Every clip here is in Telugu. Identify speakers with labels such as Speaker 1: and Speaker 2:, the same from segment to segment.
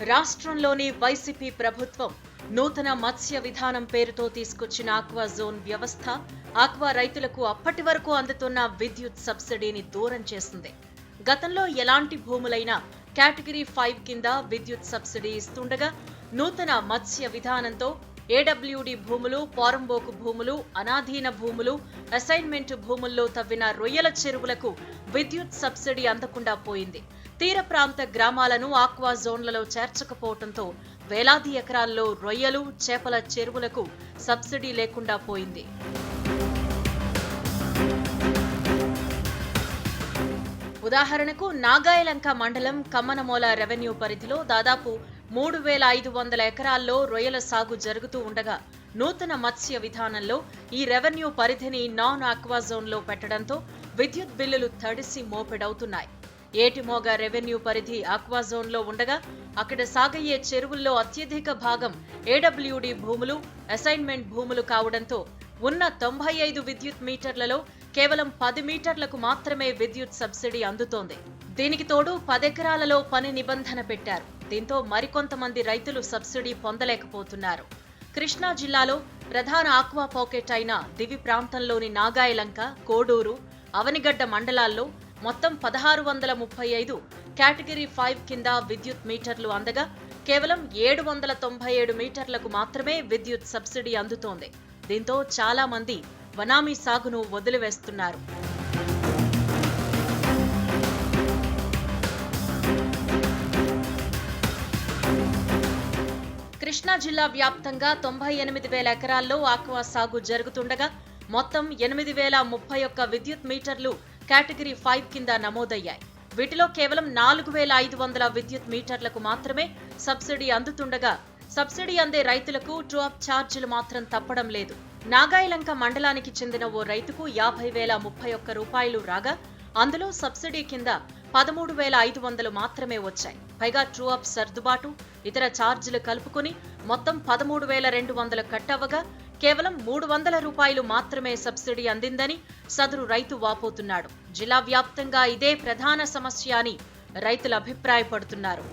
Speaker 1: రాష్ట్రంలోని వైసీపీ ప్రభుత్వం నూతన మత్స్య విధానం పేరుతో తీసుకొచ్చిన ఆక్వా జోన్ వ్యవస్థ ఆక్వా రైతులకు అప్పటి వరకు అందుతున్న విద్యుత్ సబ్సిడీని దూరం చేసింది. గతంలో ఎలాంటి భూములైనా కేటగిరీ 5 కింద విద్యుత్ సబ్సిడీ ఇస్తుండగా నూతన మత్స్య విధానంతో ఏడబ్ల్యూడి భూములు, పోరంబోకు భూములు, అనాధీన భూములు, అసైన్మెంట్ భూముల్లో తవ్విన రొయ్యల చెరువులకు విద్యుత్ సబ్సిడీ అందకుండా పోయింది. తీర ప్రాంత గ్రామాలను ఆక్వా జోన్లలో చేర్చకపోవడంతో వేలాది ఎకరాల్లో రొయ్యలు, చేపల చెరువులకు సబ్సిడీ లేకుండా పోయింది. ఉదాహరణకు నాగాయలంక మండలం కమ్మనమూల రెవెన్యూ పరిధిలో దాదాపు 3,500 ఎకరాల్లో రొయ్యల సాగు జరుగుతూ ఉండగా నూతన మత్స్య విధానంలో ఈ రెవెన్యూ పరిధిని నాన్ ఆక్వా జోన్లో పెట్టడంతో విద్యుత్ బిల్లులు తడిసి మోపెడవుతున్నాయి. ఏటిమోగ రెవెన్యూ పరిధి ఆక్వా జోన్లో ఉండగా అక్కడ సాగయ్యే చెరువుల్లో అత్యధిక భాగం ఏడబ్ల్యూడి భూములు, అసైన్మెంట్ భూములు కావడంతో ఉన్న 95 విద్యుత్ మీటర్లలో కేవలం 10 మీటర్లకు మాత్రమే విద్యుత్ సబ్సిడీ అందుతోంది. దీనికి తోడు 10 ఎకరాలలో పని నిబంధన పెట్టారు. దీంతో మరికొంతమంది రైతులు సబ్సిడీ పొందలేకపోతున్నారు. కృష్ణా జిల్లాలో ప్రధాన ఆక్వా పాకెట్ అయిన దివి ప్రాంతంలోని నాగాయలంక, కోడూరు, అవనిగడ్డ మండలాల్లో మొత్తం 1635 కేటగిరీ 5 కింద విద్యుత్ మీటర్లు అందగా కేవలం 797 మీటర్లకు మాత్రమే విద్యుత్ సబ్సిడీ అందుతోంది. దీంతో చాలా మంది వనామీ సాగును వదిలివేస్తున్నారు. కృష్ణా జిల్లా వ్యాప్తంగా 98,000 ఎకరాల్లో ఆక్వా సాగు జరుగుతుండగా మొత్తం 8,031 విద్యుత్ మీటర్లు కేటగిరీ 5 కింద నమోదయ్యాయి. వీటిలో కేవలం 4,500 విద్యుత్ మీటర్లకు మాత్రమే సబ్సిడీ అందుతుండగా సబ్సిడీ అందే రైతులకు ట్రూ అప్ ఛార్జీలు మాత్రం తప్పడం లేదు. నాగాయలంక మండలానికి చెందిన ఓ రైతుకు 50,031 రూపాయలు రాగా అందులో సబ్సిడీ కింద 13,500 మాత్రమే వచ్చాయి. పైగా ట్రూ అప్ సర్దుబాటు, ఇతర ఛార్జీలు కలుపుకుని మొత్తం 13,200 కట్టవగా కేవలం 300 రూపాయలు మాత్రమే సబ్సిడీ అందిందని సదరు రైతు వాపోతున్నాడు. జిల్లా వ్యాప్తంగా ఇదే ప్రధాన సమస్య అని రైతులు అభిప్రాయపడుతున్నారు.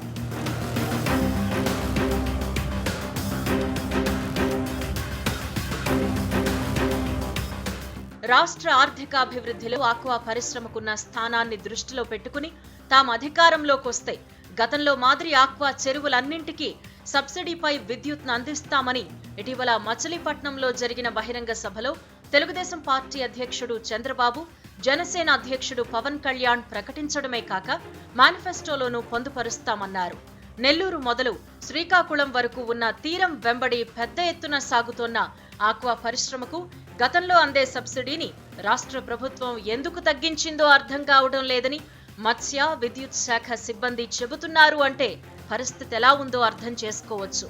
Speaker 1: రాష్ట్ర ఆర్థికాభివృద్ధిలో ఆక్వా పరిశ్రమకున్న స్థానాన్ని దృష్టిలో పెట్టుకుని తాము అధికారంలోకి వస్తే గతంలో మాదిరి ఆక్వా చెరువులన్నింటికీ సబ్సిడీపై విద్యుత్ను అందిస్తామని ఇటీవల మచిలీపట్నంలో జరిగిన బహిరంగ సభలో తెలుగుదేశం పార్టీ అధ్యక్షుడు చంద్రబాబు, జనసేన అధ్యక్షుడు పవన్ కళ్యాణ్ ప్రకటించడమే కాక మేనిఫెస్టోలోనూ పొందుపరుస్తామన్నారు. నెల్లూరు మొదలు శ్రీకాకుళం వరకు ఉన్న తీరం వెంబడి పెద్ద ఎత్తున సాగుతోన్న ఆక్వా పరిశ్రమకు గతంలో అందే సబ్సిడీని రాష్ట్ర ప్రభుత్వం ఎందుకు తగ్గించిందో అర్థం కావడం లేదని మత్స్య, విద్యుత్ శాఖ సిబ్బంది చెబుతున్నారు అంటే పరిస్థితి ఎలా ఉందో అర్థం చేసుకోవచ్చు.